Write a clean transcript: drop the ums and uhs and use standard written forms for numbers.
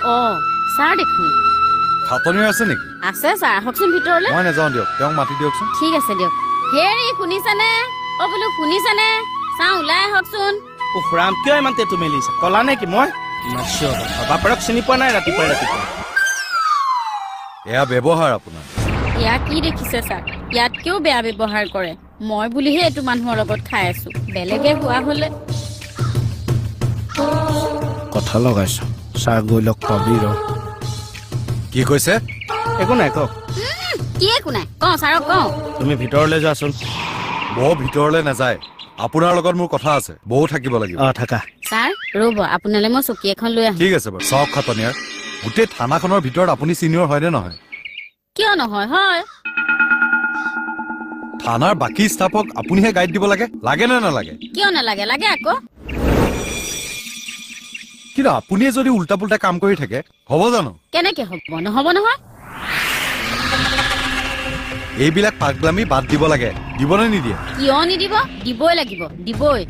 অ sir দেখোন খাটনি আছে নেকি? আছে ছাৰ আহকচোন ভিতৰলৈ মই নাযাওঁ দিয়ক, তেওঁক মাতি দিয়কচোন। ঠিক আছে দিয়ক। হেৰি শুনিছানে? অ বোলো শুনিছানে? চাওঁ ওলাই আহকচোন। উফৰাম কিয় ইমান তেটো মেলিছে? কলা নে কি মই? বাপেৰক চিনি পোৱা নাই ৰাতিপুৱাই ৰাতিপুৱা। এয়া ব্যৱহাৰ আপোনাৰ। ইয়াত কি দেখিছে ছাৰ? ইয়াতকেও বেয়া ব্যৱহাৰ কৰে। মই বুলিহে এইটো মানুহৰ লগত খাই আছো, বেলেগে হোৱা হলে। কথা লগাইছ চাহ গৈ লগ পাবি ৰ। কি কৈছে? একো নাই কওক। কি একো নাই কওঁ ছাৰক কওঁ। তুমি ভিতৰলৈ যোৱাচোন। বৌ ভিতৰলৈ নাযায়, আপোনাৰ লগত মোৰ কথা আছে। বৌ থাকিব লাগিব। থাকা। ছাৰ ৰ'ব, আপোনালৈ মই চকী এখন লৈ আহোঁ। ঠিক আছে বাৰু। চাওক খাটনিয়াৰ, গোটেই থানাখনৰ ভিতৰত আপুনি চিনিয়ৰ হয়নে নহয়? কিয় নহয়, হয়। থানাৰ বাকী ষ্টাফক আপুনিহে গাইড দিব লাগে, লাগে নে নালাগে? কিয় নালাগে? লাগে আকৌ। কিন্তু আপুনিয়ে যদি উল্টা পুল্টা কাম কৰি থাকে হ'ব জানো? কেনেকে হ'ব? নহ'ব নহয়। এইবিলাক পাগলামি বাদ দিব লাগে। দিবনে নিদিয়ে? কিয় নিদিব? দিবই লাগিব, দিবই।